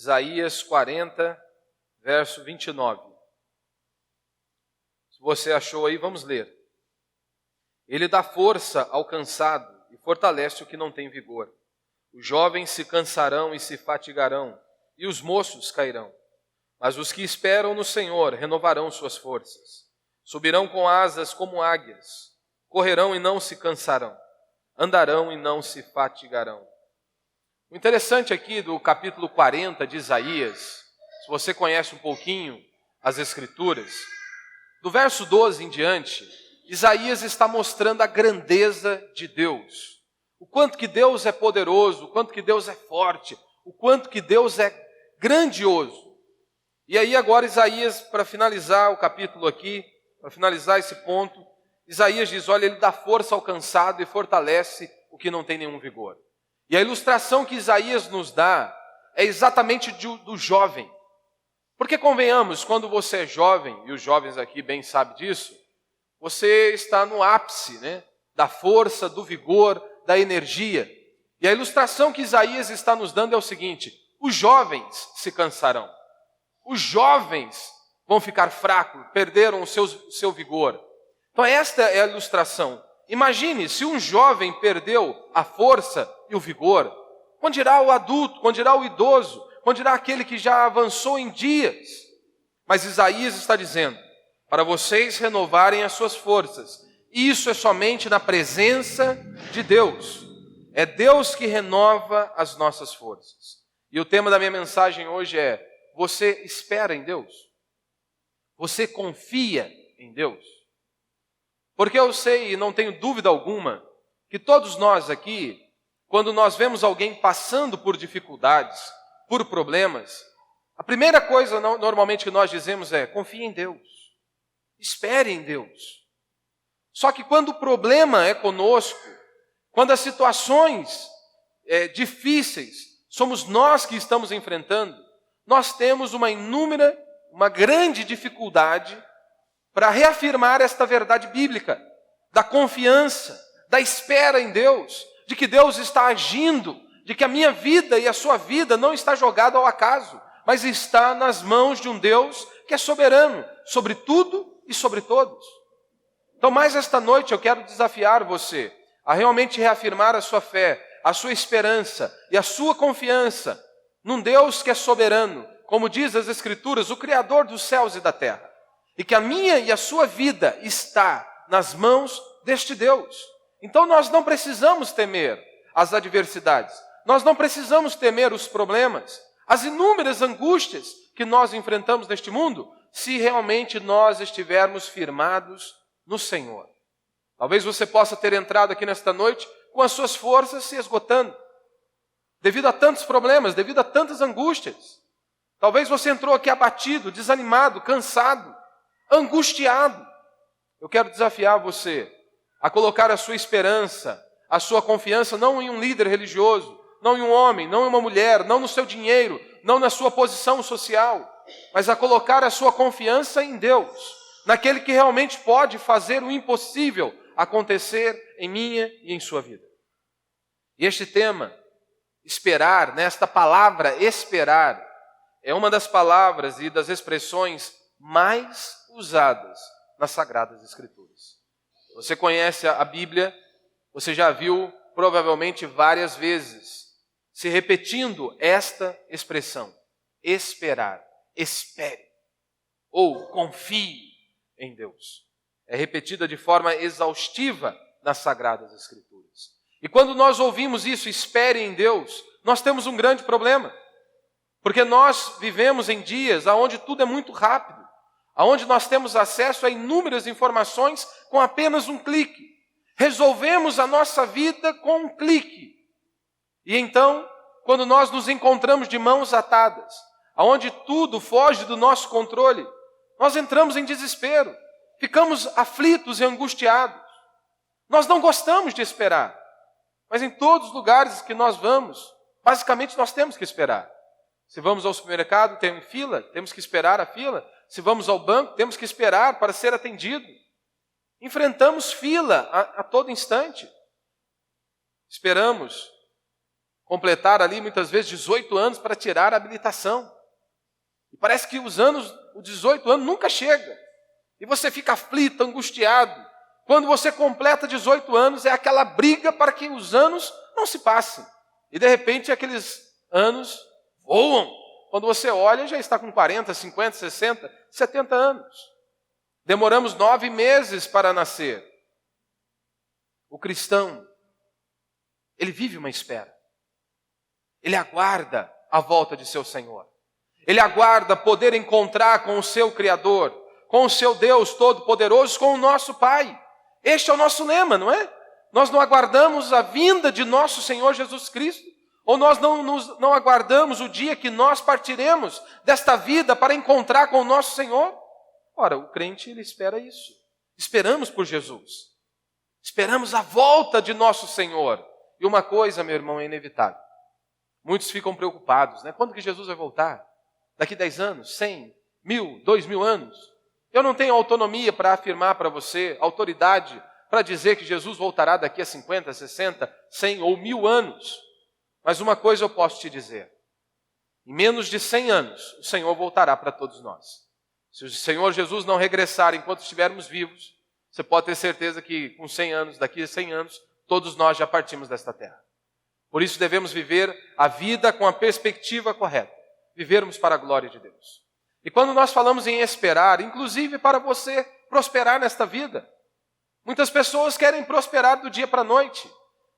Isaías 40, verso 29. Se você achou aí, vamos ler. Ele dá força ao cansado e fortalece o que não tem vigor. Os jovens se cansarão e se fatigarão, e os moços cairão. Mas os que esperam no Senhor renovarão suas forças. Subirão com asas como águias, correrão e não se cansarão, andarão e não se fatigarão. O interessante aqui do capítulo 40 de Isaías, se você conhece um pouquinho as Escrituras, do verso 12 em diante, Isaías está mostrando a grandeza de Deus. O quanto que Deus é poderoso, o quanto que Deus é forte, o quanto que Deus é grandioso. E aí agora Isaías, para finalizar o capítulo aqui, para finalizar esse ponto, Isaías diz, olha, ele dá força ao cansado e fortalece o que não tem nenhum vigor. E a ilustração que Isaías nos dá é exatamente do jovem. Porque convenhamos, quando você é jovem, e os jovens aqui bem sabem disso, você está no ápice, né, da força, do vigor, da energia. E a ilustração que Isaías está nos dando é o seguinte, os jovens se cansarão. Os jovens vão ficar fracos, perderam o seu vigor. Então esta é a ilustração. Imagine se um jovem perdeu a força e o vigor, quando dirá o adulto, quando dirá o idoso, quando dirá aquele que já avançou em dias. Mas Isaías está dizendo, para vocês renovarem as suas forças, isso é somente na presença de Deus. É Deus que renova as nossas forças. E o tema da minha mensagem hoje é, você espera em Deus? Você confia em Deus? Porque eu sei e não tenho dúvida alguma que todos nós aqui, quando nós vemos alguém passando por dificuldades, por problemas, a primeira coisa normalmente que nós dizemos é, confie em Deus, espere em Deus. Só que quando o problema é conosco, quando as situações difíceis somos nós que estamos enfrentando, nós temos uma grande dificuldade para reafirmar esta verdade bíblica, da confiança, da espera em Deus, de que Deus está agindo, de que a minha vida e a sua vida não está jogada ao acaso, mas está nas mãos de um Deus que é soberano, sobre tudo e sobre todos. Então, mais esta noite eu quero desafiar você a realmente reafirmar a sua fé, a sua esperança e a sua confiança num Deus que é soberano, como diz as Escrituras, o Criador dos céus e da terra. E que a minha e a sua vida está nas mãos deste Deus. Então nós não precisamos temer as adversidades. Nós não precisamos temer os problemas, as inúmeras angústias que nós enfrentamos neste mundo, se realmente nós estivermos firmados no Senhor. Talvez você possa ter entrado aqui nesta noite com as suas forças se esgotando, devido a tantos problemas, devido a tantas angústias. Talvez você entrou aqui abatido, desanimado, cansado, angustiado. Eu quero desafiar você a colocar a sua esperança, a sua confiança não em um líder religioso, não em um homem, não em uma mulher, não no seu dinheiro, não na sua posição social, mas a colocar a sua confiança em Deus, naquele que realmente pode fazer o impossível acontecer em minha e em sua vida. E este tema, esperar, nesta palavra esperar, é uma das palavras e das expressões mais usadas nas Sagradas Escrituras. Você conhece a Bíblia, você já viu provavelmente várias vezes se repetindo esta expressão, esperar, espere, ou confie em Deus. É repetida de forma exaustiva nas Sagradas Escrituras. E quando nós ouvimos isso, espere em Deus, nós temos um grande problema. Porque nós vivemos em dias onde tudo é muito rápido, onde nós temos acesso a inúmeras informações com apenas um clique. Resolvemos a nossa vida com um clique. E então, quando nós nos encontramos de mãos atadas, onde tudo foge do nosso controle, nós entramos em desespero, ficamos aflitos e angustiados. Nós não gostamos de esperar, mas em todos os lugares que nós vamos, basicamente nós temos que esperar. Se vamos ao supermercado, tem fila, temos que esperar a fila. Se vamos ao banco, temos que esperar para ser atendido. Enfrentamos fila a todo instante. Esperamos completar ali muitas vezes 18 anos para tirar a habilitação. E parece que os 18 anos nunca chega. E você fica aflito, angustiado. Quando você completa 18 anos, é aquela briga para que os anos não se passem. E de repente aqueles anos voam. Quando você olha, já está com 40, 50, 60, 70 anos. Demoramos 9 meses para nascer. O cristão, ele vive uma espera. Ele aguarda a volta de seu Senhor. Ele aguarda poder encontrar com o seu Criador, com o seu Deus Todo-Poderoso, com o nosso Pai. Este é o nosso lema, não é? Nós não aguardamos a vinda de nosso Senhor Jesus Cristo, ou nós não aguardamos o dia que nós partiremos desta vida para encontrar com o nosso Senhor. Ora, o crente, ele espera isso. Esperamos por Jesus. Esperamos a volta de nosso Senhor. E uma coisa, meu irmão, é inevitável. Muitos ficam preocupados, né? Quando que Jesus vai voltar? Daqui 10 anos? 100? 1000? 2000 anos? Eu não tenho autonomia para afirmar para você, autoridade para dizer que Jesus voltará daqui a 50, 60, 100 ou 1000 anos. Mas uma coisa eu posso te dizer. Em menos de 100 anos, o Senhor voltará para todos nós. Se o Senhor Jesus não regressar enquanto estivermos vivos, você pode ter certeza que com 100 anos, daqui a 100 anos, todos nós já partimos desta terra. Por isso devemos viver a vida com a perspectiva correta. Vivermos para a glória de Deus. E quando nós falamos em esperar, inclusive para você prosperar nesta vida, muitas pessoas querem prosperar do dia para a noite.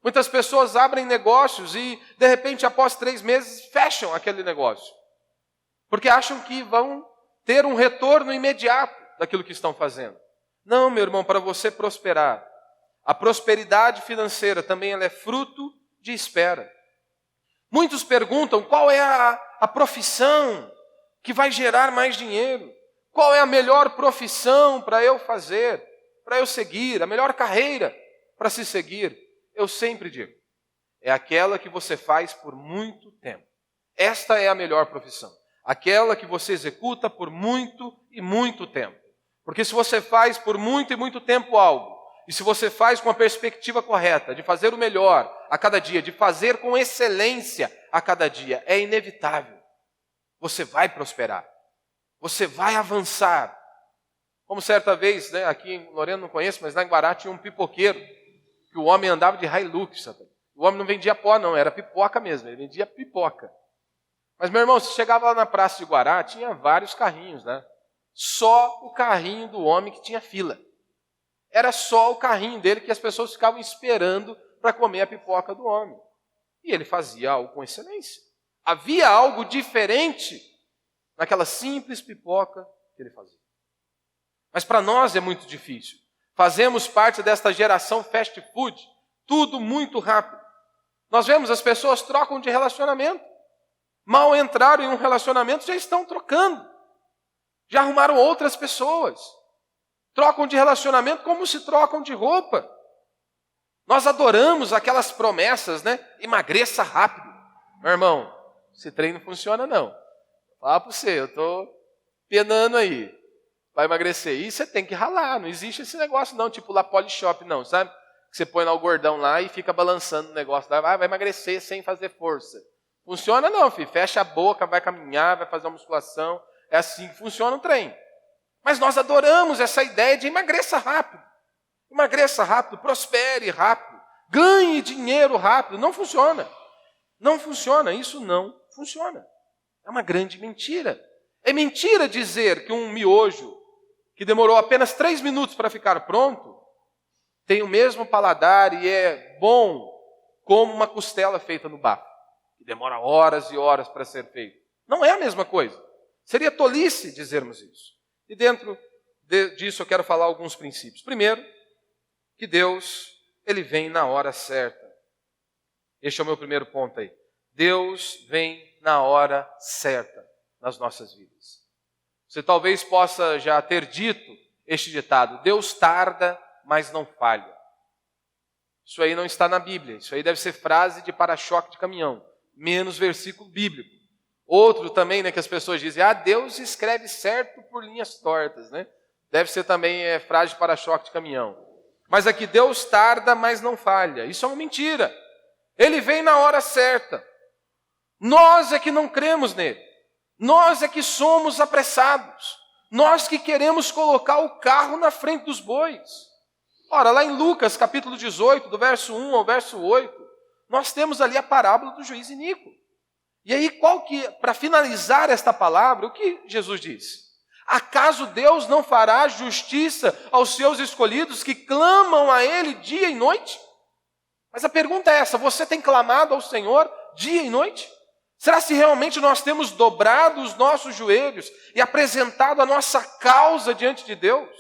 Muitas pessoas abrem negócios e, de repente, após 3 meses, fecham aquele negócio. Porque acham que vão ter um retorno imediato daquilo que estão fazendo. Não, meu irmão, para você prosperar, a prosperidade financeira também ela é fruto de espera. Muitos perguntam qual é a profissão que vai gerar mais dinheiro. Qual é a melhor profissão para eu fazer, para eu seguir, a melhor carreira para se seguir. Eu sempre digo, é aquela que você faz por muito tempo. Esta é a melhor profissão. Aquela que você executa por muito e muito tempo. Porque se você faz por muito e muito tempo algo, e se você faz com a perspectiva correta, de fazer o melhor a cada dia, de fazer com excelência a cada dia, é inevitável. Você vai prosperar. Você vai avançar. Como certa vez, né, aqui em Lorena não conheço, mas lá em Guará tinha um pipoqueiro, que o homem andava de Hilux. Sabe? O homem não vendia pó não, era pipoca mesmo, ele vendia pipoca. Mas meu irmão, você chegava lá na praça de Guará, tinha vários carrinhos, né? Só o carrinho do homem que tinha fila. Era só o carrinho dele que as pessoas ficavam esperando para comer a pipoca do homem. E ele fazia algo com excelência. Havia algo diferente naquela simples pipoca que ele fazia. Mas para nós é muito difícil. Fazemos parte desta geração fast food, tudo muito rápido. Nós vemos as pessoas trocam de relacionamento. Mal entraram em um relacionamento, já estão trocando. Já arrumaram outras pessoas. Trocam de relacionamento como se trocam de roupa. Nós adoramos aquelas promessas, né? Emagreça rápido. Meu irmão, esse trem não funciona não. Fala para você, eu estou penando aí. Vai emagrecer. E você tem que ralar, não existe esse negócio não, tipo lá Polishop não, sabe? Que você põe lá o gordão lá e fica balançando o negócio. Vai emagrecer sem fazer força. Funciona não, filho. Fecha a boca, vai caminhar, vai fazer uma musculação. É assim que funciona o trem. Mas nós adoramos essa ideia de emagreça rápido. Emagreça rápido, prospere rápido, ganhe dinheiro rápido. Não funciona. Não funciona, isso não funciona. É uma grande mentira. É mentira dizer que um miojo que demorou apenas 3 minutos para ficar pronto tem o mesmo paladar e é bom como uma costela feita no bafo, que demora horas e horas para ser feito. Não é a mesma coisa. Seria tolice dizermos isso. E dentro disso eu quero falar alguns princípios. Primeiro, que Deus, Ele vem na hora certa. Este é o meu primeiro ponto aí. Deus vem na hora certa nas nossas vidas. Você talvez possa já ter dito este ditado, Deus tarda, mas não falha. Isso aí não está na Bíblia, isso aí deve ser frase de para-choque de caminhão, menos versículo bíblico. Outro também, né, que as pessoas dizem, Deus escreve certo por linhas tortas, né? Deve ser também frase de para-choque de caminhão. Mas aqui, Deus tarda, mas não falha. Isso é uma mentira. Ele vem na hora certa. Nós é que não cremos nele. Nós é que somos apressados. Nós que queremos colocar o carro na frente dos bois. Ora, lá em Lucas, capítulo 18, do verso 1 ao verso 8, nós temos ali a parábola do juiz iníquo. E aí, para finalizar esta palavra, o que Jesus disse? Acaso Deus não fará justiça aos seus escolhidos que clamam a Ele dia e noite? Mas a pergunta é essa: você tem clamado ao Senhor dia e noite? Será se realmente nós temos dobrado os nossos joelhos e apresentado a nossa causa diante de Deus?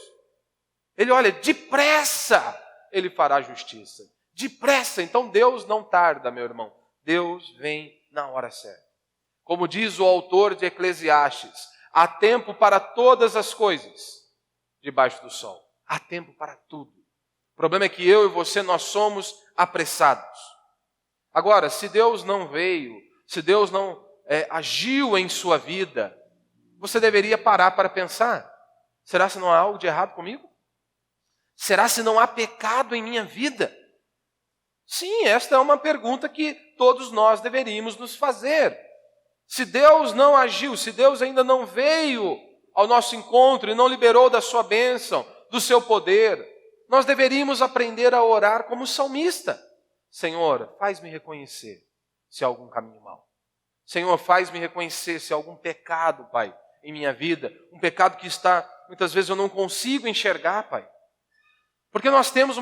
Ele olha, depressa Ele fará justiça. Depressa, então Deus não tarda, meu irmão. Deus vem na hora certa. Como diz o autor de Eclesiastes, há tempo para todas as coisas debaixo do sol. Há tempo para tudo. O problema é que eu e você, nós somos apressados. Agora, se Deus não veio, se Deus não agiu em sua vida, você deveria parar para pensar. Será se não há algo de errado comigo? Será se não há pecado em minha vida? Sim, esta é uma pergunta que todos nós deveríamos nos fazer. Se Deus não agiu, se Deus ainda não veio ao nosso encontro e não liberou da sua bênção, do seu poder, nós deveríamos aprender a orar como salmista. Senhor, faz-me reconhecer se há algum caminho mau. Senhor, faz-me reconhecer se há algum pecado, Pai, em minha vida. Um pecado que muitas vezes eu não consigo enxergar, Pai. Porque nós temos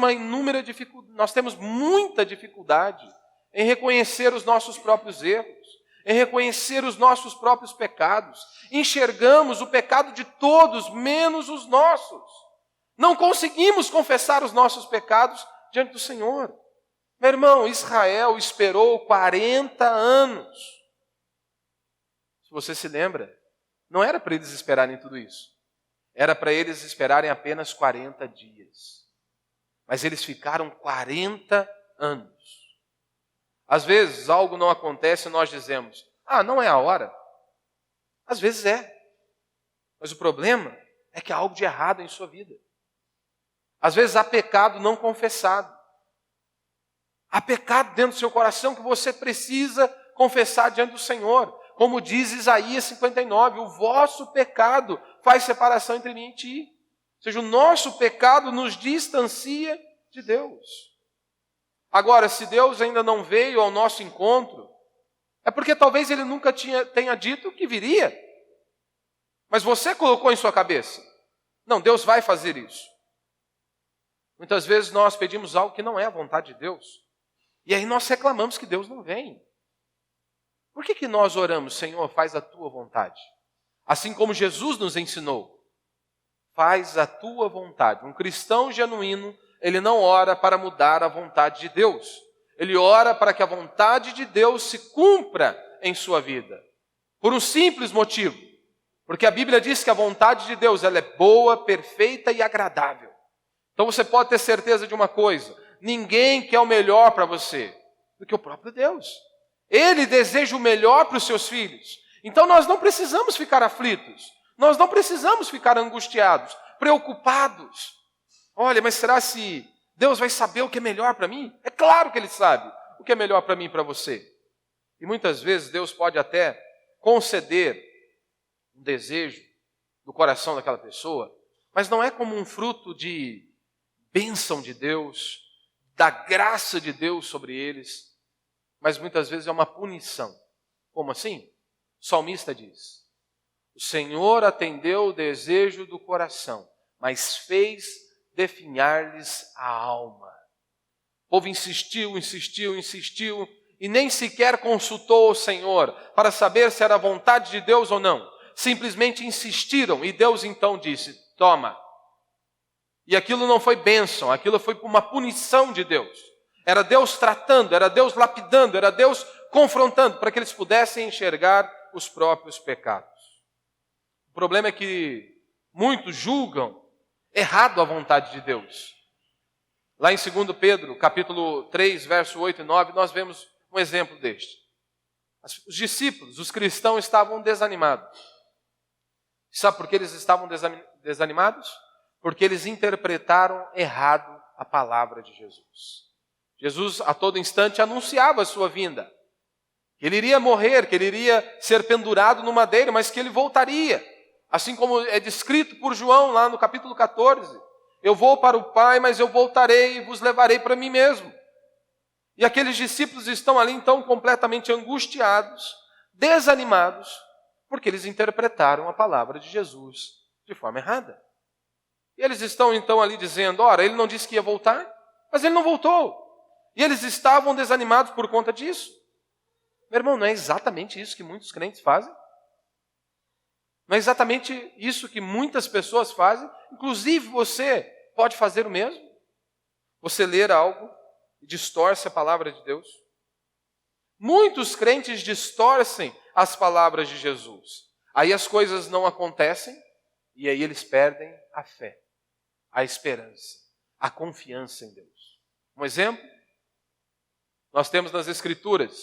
nós temos muita dificuldade em reconhecer os nossos próprios erros, em reconhecer os nossos próprios pecados. Enxergamos o pecado de todos, menos os nossos. Não conseguimos confessar os nossos pecados diante do Senhor. Meu irmão, Israel esperou 40 anos. Se você se lembra, não era para eles esperarem tudo isso. Era para eles esperarem apenas 40 dias. Mas eles ficaram 40 anos. Às vezes algo não acontece e nós dizemos, não é a hora. Às vezes é. Mas o problema é que há algo de errado em sua vida. Às vezes há pecado não confessado. Há pecado dentro do seu coração que você precisa confessar diante do Senhor. Como diz Isaías 59, o vosso pecado faz separação entre mim e ti. Ou seja, o nosso pecado nos distancia de Deus. Agora, se Deus ainda não veio ao nosso encontro, é porque talvez Ele nunca tenha dito que viria. Mas você colocou em sua cabeça, não, Deus vai fazer isso. Muitas vezes nós pedimos algo que não é a vontade de Deus. E aí nós reclamamos que Deus não vem. Por que nós oramos, Senhor, faz a tua vontade? Assim como Jesus nos ensinou, faz a tua vontade. Um cristão genuíno, ele não ora para mudar a vontade de Deus. Ele ora para que a vontade de Deus se cumpra em sua vida. Por um simples motivo. Porque a Bíblia diz que a vontade de Deus ela é boa, perfeita e agradável. Então você pode ter certeza de uma coisa. Ninguém quer o melhor para você do que o próprio Deus. Ele deseja o melhor para os seus filhos. Então nós não precisamos ficar aflitos. Nós não precisamos ficar angustiados, preocupados. Olha, mas será se Deus vai saber o que é melhor para mim? É claro que Ele sabe o que é melhor para mim e para você. E muitas vezes Deus pode até conceder um desejo do coração daquela pessoa, mas não é como um fruto de bênção de Deus, da graça de Deus sobre eles, mas muitas vezes é uma punição. Como assim? O salmista diz, o Senhor atendeu o desejo do coração, mas fez definhar-lhes a alma. O povo insistiu, e nem sequer consultou o Senhor para saber se era a vontade de Deus ou não. Simplesmente insistiram, e Deus então disse, toma. E aquilo não foi bênção, aquilo foi uma punição de Deus. Era Deus tratando, era Deus lapidando, era Deus confrontando, para que eles pudessem enxergar os próprios pecados. O problema é que muitos julgam errado a vontade de Deus. Lá em 2 Pedro, capítulo 3, verso 8 e 9, nós vemos um exemplo deste. Os discípulos, os cristãos estavam desanimados. Sabe por que eles estavam desanimados? Porque eles interpretaram errado a palavra de Jesus. Jesus a todo instante anunciava a sua vinda. Que ele iria morrer, que ele iria ser pendurado no madeiro, mas que ele voltaria. Assim como é descrito por João lá no capítulo 14. Eu vou para o Pai, mas eu voltarei e vos levarei para mim mesmo. E aqueles discípulos estão ali então completamente angustiados, desanimados, porque eles interpretaram a palavra de Jesus de forma errada. E eles estão então ali dizendo, ora, ele não disse que ia voltar, mas ele não voltou. E eles estavam desanimados por conta disso. Meu irmão, não é exatamente isso que muitos crentes fazem? Não é exatamente isso que muitas pessoas fazem? Inclusive você pode fazer o mesmo? Você ler algo e distorce a palavra de Deus? Muitos crentes distorcem as palavras de Jesus. Aí as coisas não acontecem e aí eles perdem a fé, a esperança, a confiança em Deus. Um exemplo? Nós temos nas Escrituras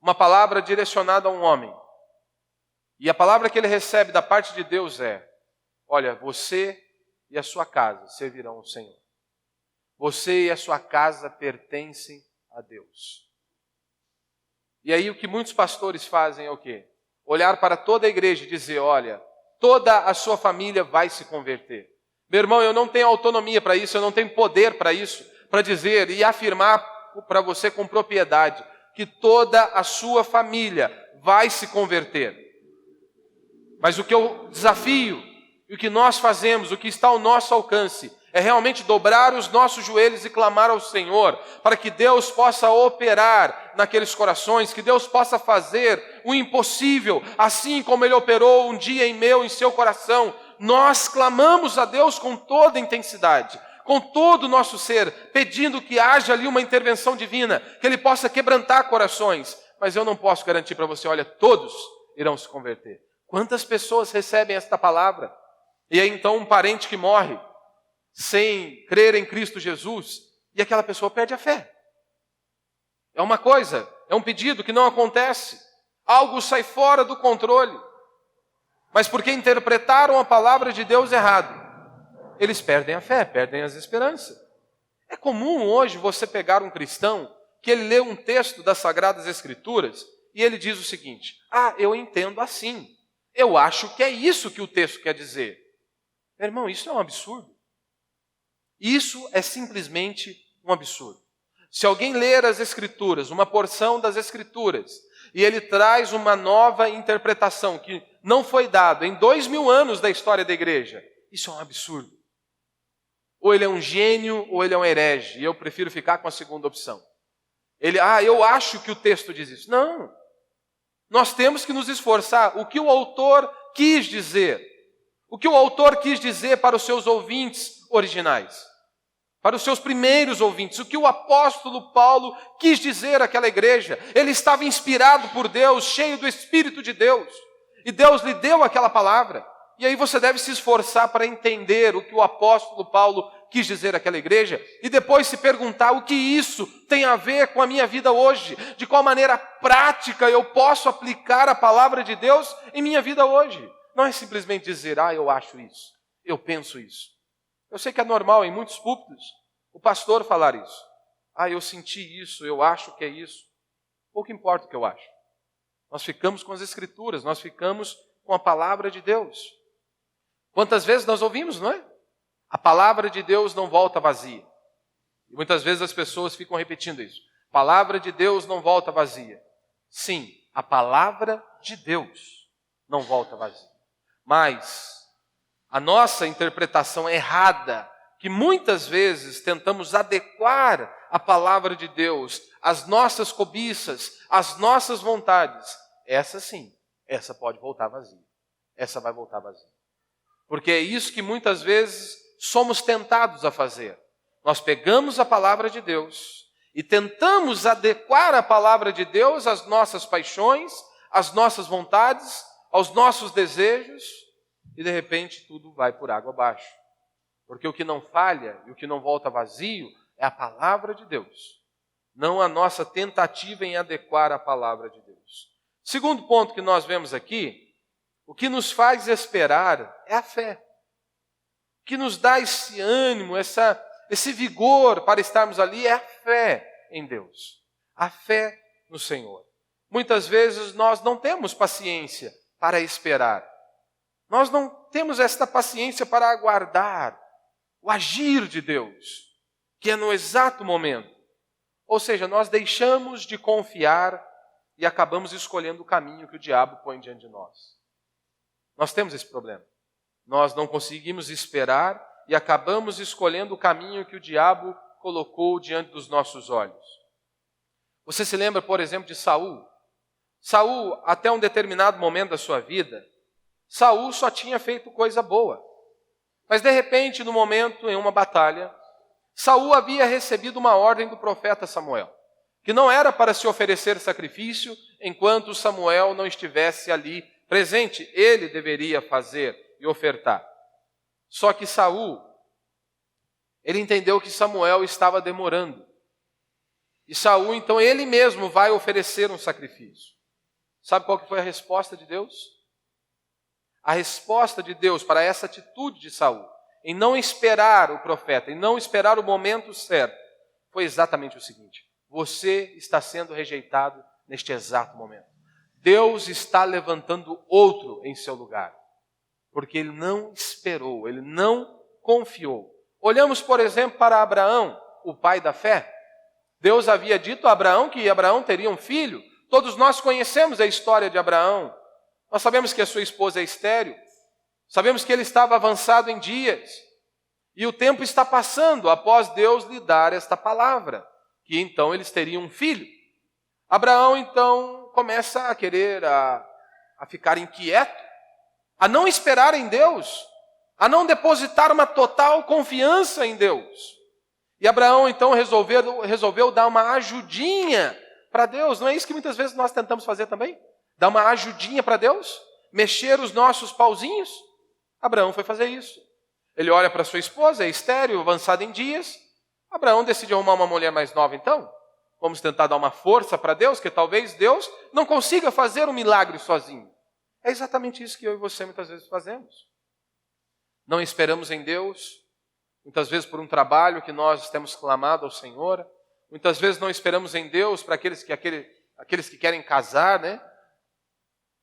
uma palavra direcionada a um homem. E a palavra que ele recebe da parte de Deus é, olha, você e a sua casa servirão ao Senhor. Você e a sua casa pertencem a Deus. E aí o que muitos pastores fazem é o quê? Olhar para toda a igreja e dizer, olha, toda a sua família vai se converter. Meu irmão, eu não tenho autonomia para isso, eu não tenho poder para isso, para dizer e afirmar para você com propriedade que toda a sua família vai se converter. Mas o que eu desafio, e o que nós fazemos, o que está ao nosso alcance, é realmente dobrar os nossos joelhos e clamar ao Senhor, para que Deus possa operar naqueles corações, que Deus possa fazer o impossível, assim como Ele operou um dia em seu coração. Nós clamamos a Deus com toda intensidade, com todo o nosso ser, pedindo que haja ali uma intervenção divina, que Ele possa quebrantar corações. Mas eu não posso garantir para você, olha, todos irão se converter. Quantas pessoas recebem esta palavra? E aí então um parente que morre sem crer em Cristo Jesus, e aquela pessoa perde a fé. É uma coisa, é um pedido que não acontece. Algo sai fora do controle. Mas porque interpretaram a palavra de Deus errado, eles perdem a fé, perdem as esperanças. É comum hoje você pegar um cristão que ele lê um texto das Sagradas Escrituras e ele diz o seguinte, eu entendo assim. Eu acho que é isso que o texto quer dizer. Meu irmão, isso é um absurdo. Isso é simplesmente um absurdo. Se alguém ler as Escrituras, uma porção das Escrituras, e ele traz uma nova interpretação que não foi dada em 2000 anos da história da igreja, isso é um absurdo. Ou ele é um gênio, ou ele é um herege. E eu prefiro ficar com a segunda opção. Ele, eu acho que o texto diz isso. Não. Nós temos que nos esforçar. O que o autor quis dizer? O que o autor quis dizer para os seus ouvintes originais? Para os seus primeiros ouvintes? O que o apóstolo Paulo quis dizer àquela igreja? Ele estava inspirado por Deus, cheio do Espírito de Deus. E Deus lhe deu aquela palavra. E aí você deve se esforçar para entender o que o apóstolo Paulo quis dizer àquela igreja e depois se perguntar o que isso tem a ver com a minha vida hoje, de qual maneira prática eu posso aplicar a palavra de Deus em minha vida hoje. Não é simplesmente dizer, eu acho isso, eu penso isso. Eu sei que é normal em muitos púlpitos o pastor falar isso. Eu senti isso, eu acho que é isso. Pouco importa o que eu acho. Nós ficamos com as Escrituras, nós ficamos com a palavra de Deus. Quantas vezes nós ouvimos, não é? A palavra de Deus não volta vazia. E muitas vezes as pessoas ficam repetindo isso. A palavra de Deus não volta vazia. Sim, a palavra de Deus não volta vazia. Mas a nossa interpretação errada, que muitas vezes tentamos adequar a palavra de Deus às nossas cobiças, às nossas vontades, essa sim, essa pode voltar vazia. Essa vai voltar vazia. Porque é isso que muitas vezes somos tentados a fazer. Nós pegamos a palavra de Deus e tentamos adequar a palavra de Deus às nossas paixões, às nossas vontades, aos nossos desejos, e de repente tudo vai por água abaixo. Porque o que não falha e o que não volta vazio é a palavra de Deus, não a nossa tentativa em adequar a palavra de Deus. Segundo ponto que nós vemos aqui, o que nos faz esperar é a fé. O que nos dá esse ânimo, esse vigor para estarmos ali é a fé. em Deus, a fé no Senhor. Muitas vezes nós não temos paciência para esperar. Nós não temos esta paciência para aguardar o agir de Deus, que é no exato momento. Ou seja, nós deixamos de confiar e acabamos escolhendo o caminho que o diabo põe diante de nós. Nós temos esse problema. Nós não conseguimos esperar e acabamos escolhendo o caminho que o diabo colocou diante dos nossos olhos. Você se lembra, por exemplo, de Saul? Saul, até um determinado momento da sua vida, Saul só tinha feito coisa boa. Mas de repente, no momento, em uma batalha, Saul havia recebido uma ordem do profeta Samuel, que não era para se oferecer sacrifício enquanto Samuel não estivesse ali presente. Ele deveria fazer e ofertar. Só que Saul, ele entendeu que Samuel estava demorando. E Saul, então, ele mesmo vai oferecer um sacrifício. Sabe qual que foi a resposta de Deus? A resposta de Deus para essa atitude de Saul, em não esperar o profeta, em não esperar o momento certo, foi exatamente o seguinte: você está sendo rejeitado neste exato momento. Deus está levantando outro em seu lugar, porque ele não esperou, ele não confiou. Olhamos, por exemplo, para Abraão, o pai da fé. Deus havia dito a Abraão que Abraão teria um filho. Todos nós conhecemos a história de Abraão. Nós sabemos que a sua esposa é estéril. Sabemos que ele estava avançado em dias. E o tempo está passando após Deus lhe dar esta palavra, que então eles teriam um filho. Abraão então começa a querer, a ficar inquieto, a não esperar em Deus, a não depositar uma total confiança em Deus. E Abraão então resolveu dar uma ajudinha para Deus. Não é isso que muitas vezes nós tentamos fazer também? Dar uma ajudinha para Deus? Mexer os nossos pauzinhos? Abraão foi fazer isso. Ele olha para sua esposa, é estéril, avançada em dias. Abraão decide arrumar uma mulher mais nova então. Vamos tentar dar uma força para Deus, que talvez Deus não consiga fazer um milagre sozinho. É exatamente isso que eu e você muitas vezes fazemos. Não esperamos em Deus, muitas vezes por um trabalho que nós temos clamado ao Senhor. Muitas vezes não esperamos em Deus para aqueles que querem casar, né?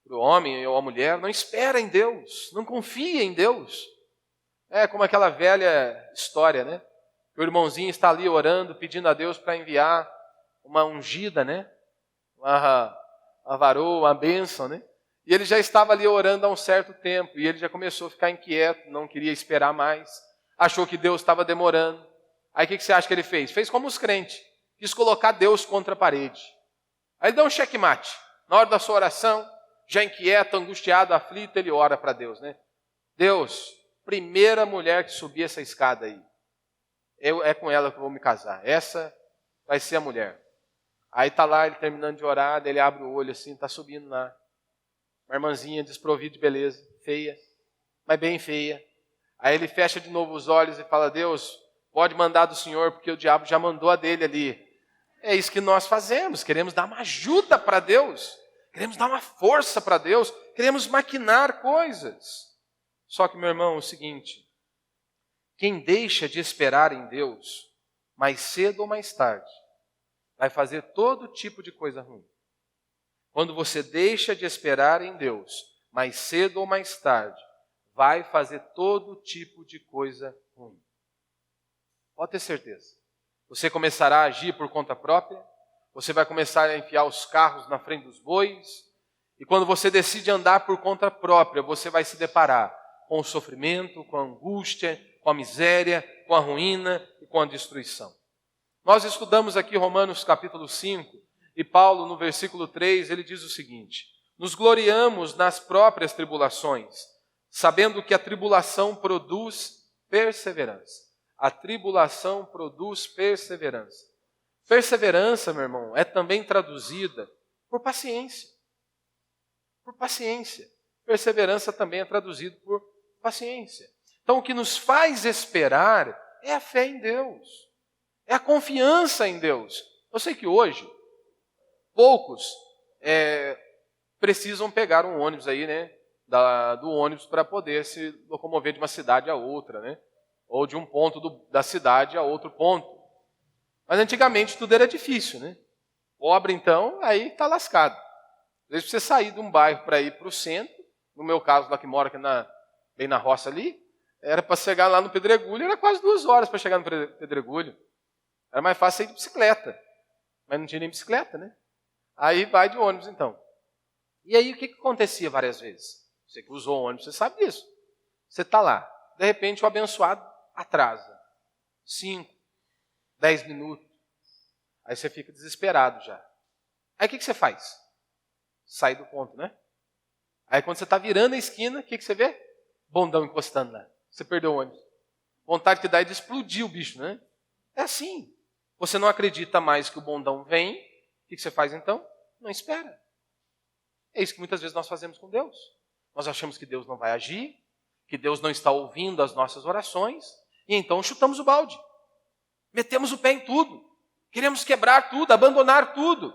Para o homem ou a mulher. Não espera em Deus, não confia em Deus. É como aquela velha história, né? Que o irmãozinho está ali orando, pedindo a Deus para enviar uma ungida, né? Uma varoa, uma bênção, né? E ele já estava ali orando há um certo tempo, e ele já começou a ficar inquieto, não queria esperar mais, achou que Deus estava demorando. Aí o que você acha que ele fez? Fez como os crentes, quis colocar Deus contra a parede. Aí ele deu um checkmate. Na hora da sua oração, já inquieto, angustiado, aflito, ele ora para Deus, né? Deus, primeira mulher que subir essa escada aí, é com ela que eu vou me casar. Essa vai ser a mulher. Aí está lá, ele terminando de orar, ele abre o olho assim, está subindo lá. Uma irmãzinha desprovida de beleza, feia, mas bem feia. Aí ele fecha de novo os olhos e fala: Deus, pode mandar do Senhor, porque o diabo já mandou a dele ali. É isso que nós fazemos, queremos dar uma ajuda para Deus, queremos dar uma força para Deus, queremos maquinar coisas. Só que, meu irmão, é o seguinte: quem deixa de esperar em Deus, mais cedo ou mais tarde, vai fazer todo tipo de coisa ruim. Quando você deixa de esperar em Deus, mais cedo ou mais tarde, vai fazer todo tipo de coisa ruim. Pode ter certeza. Você começará a agir por conta própria, você vai começar a enfiar os carros na frente dos bois, e quando você decide andar por conta própria, você vai se deparar com o sofrimento, com a angústia, com a miséria, com a ruína e com a destruição. Nós estudamos aqui Romanos capítulo 5, e Paulo no versículo 3, ele diz o seguinte: nos gloriamos nas próprias tribulações, sabendo que a tribulação produz perseverança. A tribulação produz perseverança. Perseverança, meu irmão, é também traduzida por paciência. Por paciência. Perseverança também é traduzido por paciência. Então, o que nos faz esperar é a fé em Deus. É a confiança em Deus. Eu sei que hoje, poucos precisam pegar um ônibus aí, né? Do ônibus para poder se locomover de uma cidade a outra, né? Ou de um ponto da cidade a outro ponto. Mas antigamente tudo era difícil, né? Pobre, então, aí está lascado. Às vezes você sair de um bairro para ir para o centro, no meu caso, lá que mora aqui bem na roça ali, era para chegar lá no Pedregulho, era quase 2 horas para chegar no Pedregulho. Era mais fácil ir de bicicleta. Mas não tinha nem bicicleta, né? Aí vai de ônibus, então. E aí o que acontecia várias vezes? Você que usou o ônibus, você sabe disso. Você está lá. De repente o abençoado atrasa. 5, 10 minutos. Aí você fica desesperado já. Aí o que você faz? Sai do ponto, né? Aí quando você está virando a esquina, o que você vê? Bondão encostando lá. Você perdeu o ônibus. Vontade que dá é de explodir o bicho, né? É assim. Você não acredita mais que o bondão vem. O que você faz então? Não espera. É isso que muitas vezes nós fazemos com Deus. Nós achamos que Deus não vai agir, que Deus não está ouvindo as nossas orações, e então chutamos o balde. Metemos o pé em tudo. Queremos quebrar tudo, abandonar tudo.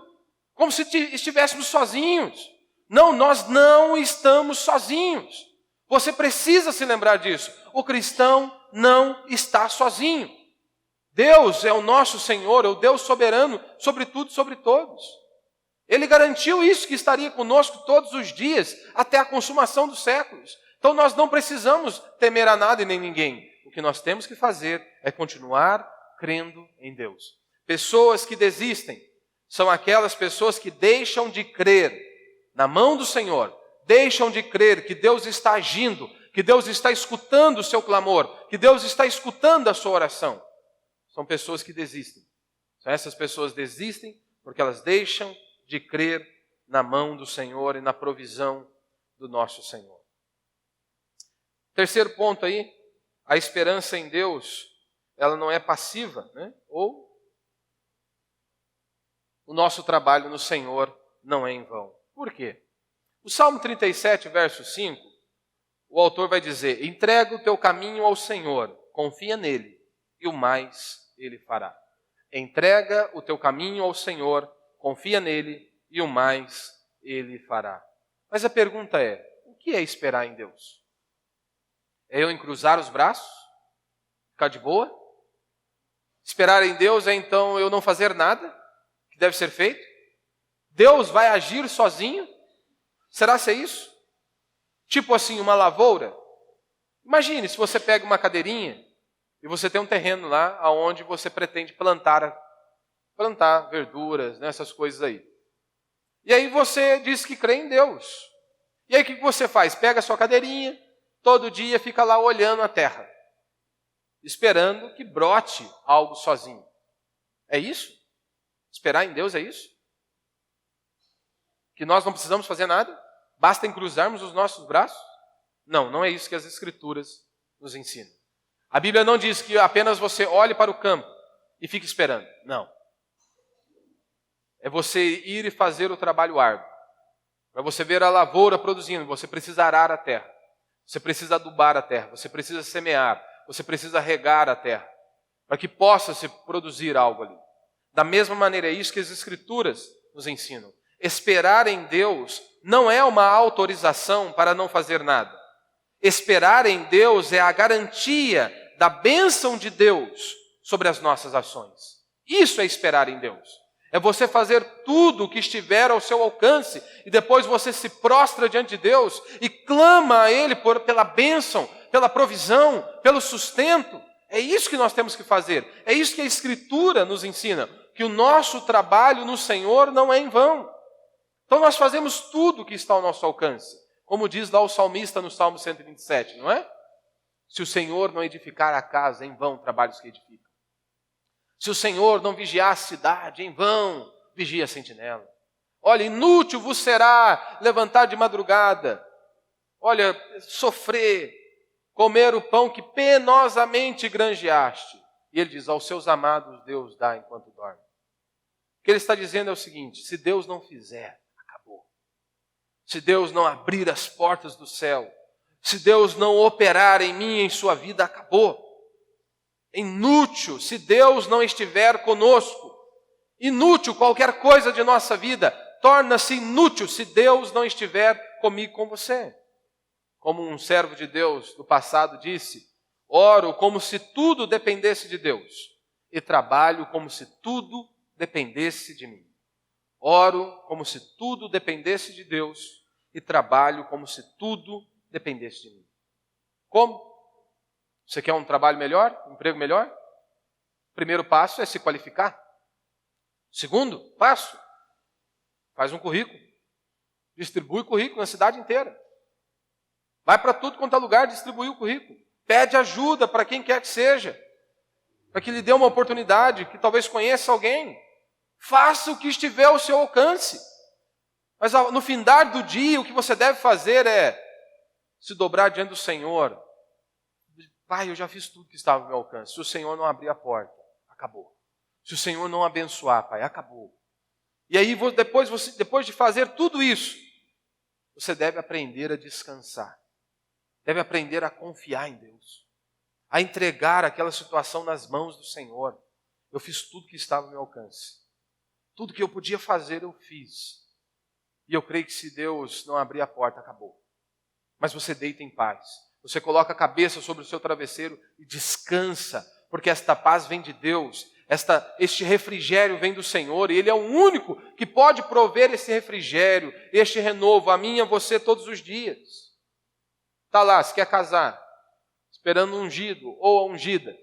Como se estivéssemos sozinhos. Não, nós não estamos sozinhos. Você precisa se lembrar disso. O cristão não está sozinho. Deus é o nosso Senhor, é o Deus soberano sobre tudo e sobre todos. Ele garantiu isso, que estaria conosco todos os dias, até a consumação dos séculos. Então nós não precisamos temer a nada e nem ninguém. O que nós temos que fazer é continuar crendo em Deus. Pessoas que desistem são aquelas pessoas que deixam de crer na mão do Senhor, deixam de crer que Deus está agindo, que Deus está escutando o seu clamor, que Deus está escutando a sua oração. São pessoas que desistem. Essas pessoas desistem porque elas deixam de crer na mão do Senhor e na provisão do nosso Senhor. Terceiro ponto aí, a esperança em Deus, ela não é passiva, né? Ou o nosso trabalho no Senhor não é em vão. Por quê? O Salmo 37, verso 5, o autor vai dizer: entrega o teu caminho ao Senhor, confia nele, e o mais Ele fará. Entrega o teu caminho ao Senhor, confia nele, e o mais Ele fará. Mas a pergunta é, o que é esperar em Deus? É eu encruzar os braços? Ficar de boa? Esperar em Deus é então eu não fazer nada que deve ser feito? Deus vai agir sozinho? Será que é isso? Tipo assim, uma lavoura? Imagine se você pega uma cadeirinha e você tem um terreno lá onde você pretende plantar verduras, né, essas coisas aí. E aí você diz que crê em Deus. E aí o que você faz? Pega a sua cadeirinha, todo dia fica lá olhando a terra, esperando que brote algo sozinho. É isso? Esperar em Deus é isso? Que nós não precisamos fazer nada? Basta encruzarmos os nossos braços? Não, não é isso que as Escrituras nos ensinam. A Bíblia não diz que apenas você olhe para o campo e fique esperando. Não. É você ir e fazer o trabalho árduo. Para você ver a lavoura produzindo, você precisa arar a terra. Você precisa adubar a terra. Você precisa semear. Você precisa regar a terra. Para que possa se produzir algo ali. Da mesma maneira, é isso que as Escrituras nos ensinam. Esperar em Deus não é uma autorização para não fazer nada. Esperar em Deus é a garantia da bênção de Deus sobre as nossas ações. Isso é esperar em Deus. É você fazer tudo o que estiver ao seu alcance e depois você se prostra diante de Deus e clama a Ele pela bênção, pela provisão, pelo sustento. É isso que nós temos que fazer. É isso que a Escritura nos ensina, que o nosso trabalho no Senhor não é em vão. Então nós fazemos tudo o que está ao nosso alcance. Como diz lá o salmista no Salmo 127, não é? Se o Senhor não edificar a casa, em vão trabalhos que edificam. Se o Senhor não vigiar a cidade, em vão vigia a sentinela. Olha, inútil vos será levantar de madrugada. Olha, sofrer, comer o pão que penosamente granjeaste. E ele diz, aos seus amados Deus dá enquanto dorme. O que ele está dizendo é o seguinte, se Deus não fizer, acabou. Se Deus não abrir as portas do céu, se Deus não operar em mim e em sua vida, acabou. É inútil se Deus não estiver conosco. Inútil qualquer coisa de nossa vida torna-se inútil se Deus não estiver comigo, com você. Como um servo de Deus do passado disse, oro como se tudo dependesse de Deus. e trabalho como se tudo dependesse de mim. Oro como se tudo dependesse de Deus e trabalho como se tudo dependesse de mim. Como? Você quer um trabalho melhor? Um emprego melhor? O primeiro passo é se qualificar. O segundo passo, faz um currículo. Distribui currículo na cidade inteira. Vai para tudo quanto é lugar distribuir o currículo. Pede ajuda para quem quer que seja. Para que lhe dê uma oportunidade, que talvez conheça alguém. Faça o que estiver ao seu alcance. Mas no findar do dia, o que você deve fazer é se dobrar diante do Senhor. Pai, eu já fiz tudo que estava ao meu alcance. Se o Senhor não abrir a porta, acabou. Se o Senhor não abençoar, Pai, acabou. E aí, depois de fazer tudo isso, você deve aprender a descansar. Deve aprender a confiar em Deus. A entregar aquela situação nas mãos do Senhor. Eu fiz tudo que estava ao meu alcance. Tudo que eu podia fazer, eu fiz. E eu creio que se Deus não abrir a porta, acabou. Mas você deita em paz. Você coloca a cabeça sobre o seu travesseiro e descansa. Porque esta paz vem de Deus. Este refrigério vem do Senhor. E Ele é o único que pode prover esse refrigério, este renovo, a mim e a você todos os dias. Está lá, se quer casar, esperando um ungido ou a ungida.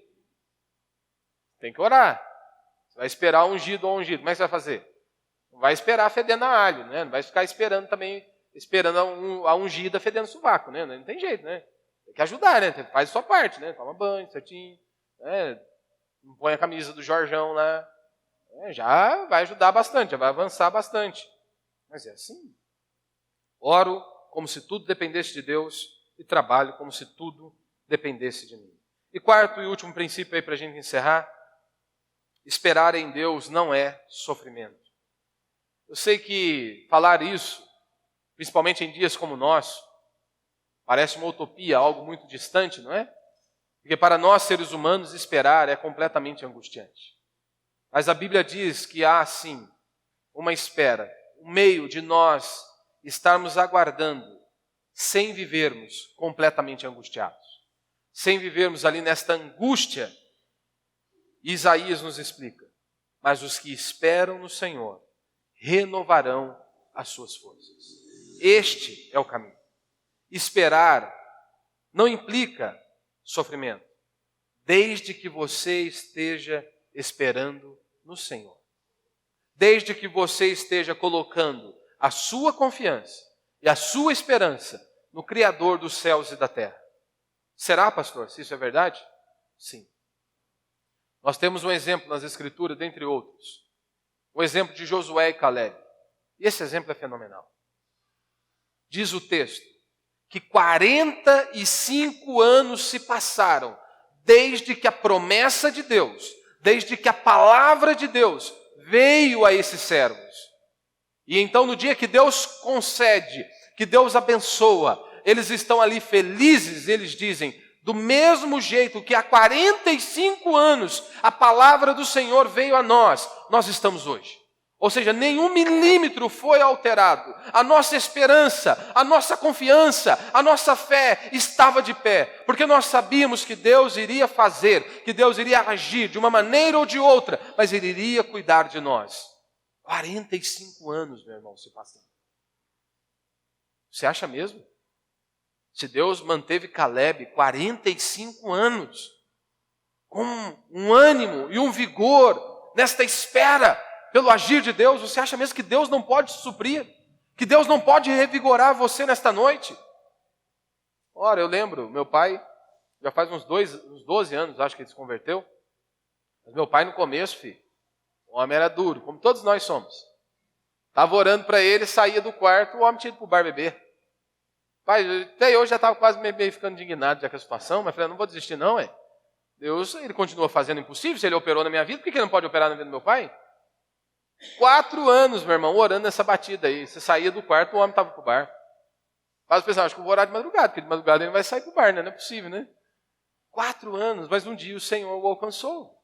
Tem que orar. Você vai esperar ungido ou ungido. Como é que você vai fazer? Não vai esperar fedendo a alho, né? Não vai ficar esperando a ungida fedendo sovaco, né? Não tem jeito, né? Tem que ajudar, né? Faz a sua parte, né? Toma banho certinho, né? Não põe a camisa do Jorjão lá. Já vai ajudar bastante, já vai avançar bastante. Mas é assim. Oro como se tudo dependesse de Deus e trabalho como se tudo dependesse de mim. E quarto e último princípio aí para a gente encerrar. Esperar em Deus não é sofrimento. Eu sei que falar isso, principalmente em dias como o nosso, parece uma utopia, algo muito distante, não é? Porque para nós, seres humanos, esperar é completamente angustiante. Mas a Bíblia diz que há, sim, uma espera, um meio de nós estarmos aguardando, sem vivermos completamente angustiados. Sem vivermos ali nesta angústia. Isaías nos explica, mas os que esperam no Senhor renovarão as suas forças. Este é o caminho. Esperar não implica sofrimento, desde que você esteja esperando no Senhor. Desde que você esteja colocando a sua confiança e a sua esperança no Criador dos céus e da terra. Será, pastor, se isso é verdade? Sim. Nós temos um exemplo nas Escrituras, dentre outros. O exemplo de Josué e Caleb. E esse exemplo é fenomenal. Diz o texto que 45 anos se passaram desde que a promessa de Deus, desde que a palavra de Deus veio a esses servos. E então no dia que Deus concede, que Deus abençoa, eles estão ali felizes, eles dizem, do mesmo jeito que há 45 anos a palavra do Senhor veio a nós, nós estamos hoje. Ou seja, nenhum milímetro foi alterado. A nossa esperança, a nossa confiança, a nossa fé estava de pé. Porque nós sabíamos que Deus iria fazer, que Deus iria agir de uma maneira ou de outra, mas Ele iria cuidar de nós. 45 anos, meu irmão, se passaram. Você acha mesmo? Se Deus manteve Caleb 45 anos, com um ânimo e um vigor, nesta espera pelo agir de Deus, você acha mesmo que Deus não pode suprir? Que Deus não pode revigorar você nesta noite? Ora, eu lembro, meu pai, já faz uns 12 anos, acho que ele se converteu. Mas meu pai no começo, filho, o homem era duro, como todos nós somos. Estava orando para ele, saía do quarto, o homem tinha ido para o bar beber. Pai, até hoje já estava quase meio ficando indignado já com a situação, mas falei, não vou desistir não, é. Deus, ele continua fazendo o impossível, se ele operou na minha vida, por que ele não pode operar na vida do meu pai? 4 anos, meu irmão, orando nessa batida aí. Você saía do quarto, o homem estava para o bar. Mas o pessoal, acho que eu vou orar de madrugada, porque de madrugada ele vai sair para o bar, né? Não é possível, né? 4 anos, mas um dia o Senhor o alcançou.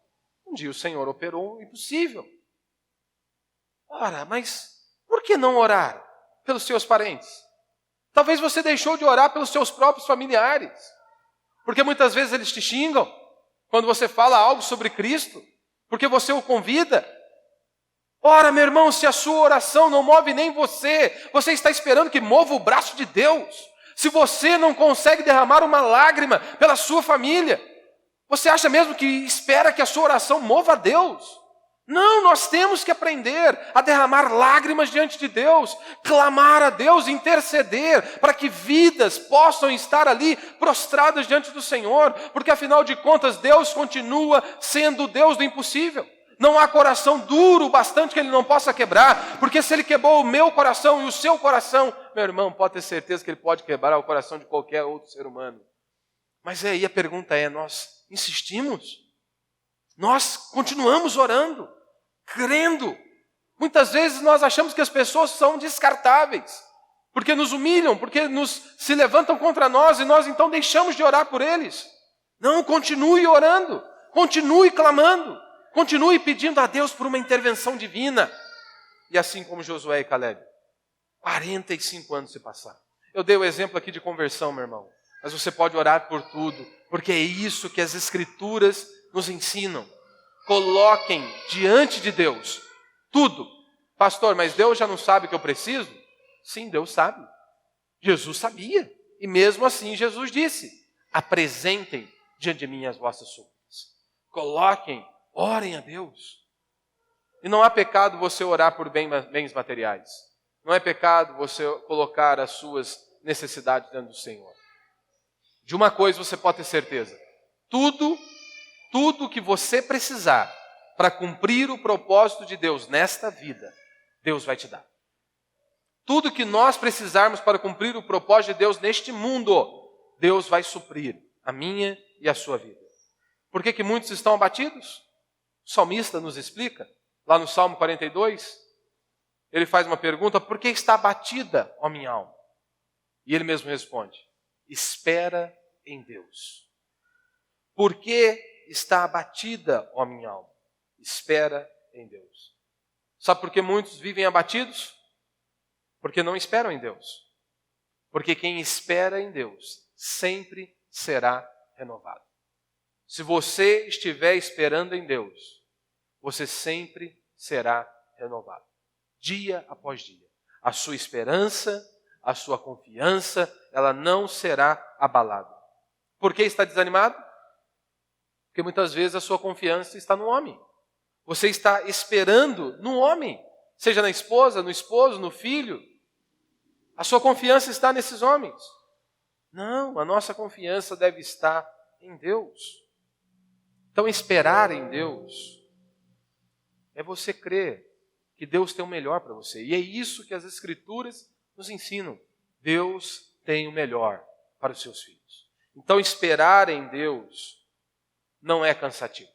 Um dia o Senhor operou o impossível. Ora, mas por que não orar pelos seus parentes? Talvez você deixou de orar pelos seus próprios familiares. Porque muitas vezes eles te xingam quando você fala algo sobre Cristo. porque você o convida. Ora, meu irmão, se a sua oração não move nem você, você está esperando que mova o braço de Deus. Se você não consegue derramar uma lágrima pela sua família, você acha mesmo que espera que a sua oração mova a Deus? Não, nós temos que aprender a derramar lágrimas diante de Deus, clamar a Deus, interceder, para que vidas possam estar ali prostradas diante do Senhor, porque afinal de contas Deus continua sendo o Deus do impossível. Não há coração duro bastante que Ele não possa quebrar, porque se Ele quebrou o meu coração e o seu coração, meu irmão, pode ter certeza que Ele pode quebrar o coração de qualquer outro ser humano. Mas aí a pergunta é, nós insistimos? Nós continuamos orando, crendo. Muitas vezes nós achamos que as pessoas são descartáveis, porque nos humilham, porque se levantam contra nós e nós então deixamos de orar por eles. Não, continue orando, continue clamando, continue pedindo a Deus por uma intervenção divina. E assim como Josué e Caleb, 45 anos se passaram. Eu dei o exemplo aqui de conversão, meu irmão, mas você pode orar por tudo, porque é isso que as Escrituras nos ensinam. Coloquem diante de Deus tudo. Pastor, mas Deus já não sabe o que eu preciso? Sim, Deus sabe. Jesus sabia. E mesmo assim Jesus disse, apresentem diante de mim as vossas súplicas. Coloquem, orem a Deus. E não há pecado você orar por bens materiais. Não é pecado você colocar as suas necessidades diante do Senhor. De uma coisa você pode ter certeza. Tudo que você precisar para cumprir o propósito de Deus nesta vida, Deus vai te dar. Tudo que nós precisarmos para cumprir o propósito de Deus neste mundo, Deus vai suprir a minha e a sua vida. Por que muitos estão abatidos? O salmista nos explica, lá no Salmo 42, ele faz uma pergunta, por que está abatida, ó minha alma? E ele mesmo responde, espera em Deus. Por que está abatida, ó minha alma? Espera em Deus. Sabe por que muitos vivem abatidos? Porque não esperam em Deus. Porque quem espera em Deus sempre será renovado. Se você estiver esperando em Deus, você sempre será renovado. Dia após dia. A sua esperança, a sua confiança, ela não será abalada. Por que está desanimado? Porque muitas vezes a sua confiança está no homem. Você está esperando no homem, seja na esposa, no esposo, no filho. A sua confiança está nesses homens. Não, a nossa confiança deve estar em Deus. Então, esperar em Deus é você crer que Deus tem o melhor para você. E é isso que as Escrituras nos ensinam. Deus tem o melhor para os seus filhos. Então, esperar em Deus não é cansativo.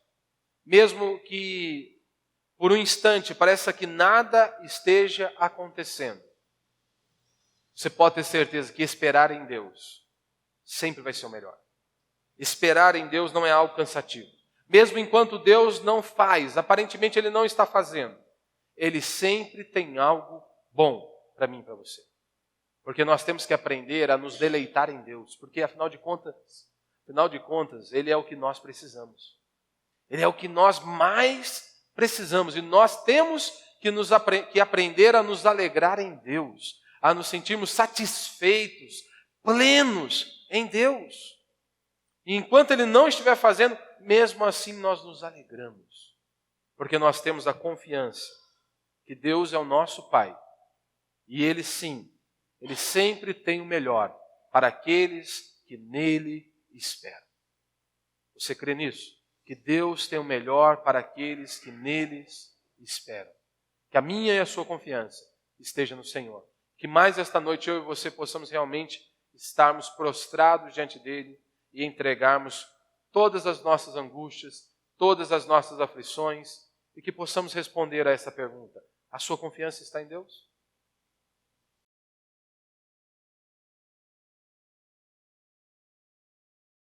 Mesmo que por um instante pareça que nada esteja acontecendo, você pode ter certeza que esperar em Deus sempre vai ser o melhor. Esperar em Deus não é algo cansativo. Mesmo enquanto Deus não faz, aparentemente Ele não está fazendo, Ele sempre tem algo bom para mim e para você. Porque nós temos que aprender a nos deleitar em Deus, porque afinal de contas, Ele é o que nós precisamos. Ele é o que nós mais precisamos. E nós temos que aprender a nos alegrar em Deus, a nos sentirmos satisfeitos, plenos em Deus. E enquanto Ele não estiver fazendo, mesmo assim nós nos alegramos. Porque nós temos a confiança que Deus é o nosso Pai. E Ele sim, Ele sempre tem o melhor para aqueles que nele esperam. Você crê nisso? Que Deus tem o melhor para aqueles que neles esperam. Que a minha e a sua confiança esteja no Senhor. Que mais esta noite eu e você possamos realmente estarmos prostrados diante dEle e entregarmos todas as nossas angústias, todas as nossas aflições e que possamos responder a essa pergunta. A sua confiança está em Deus?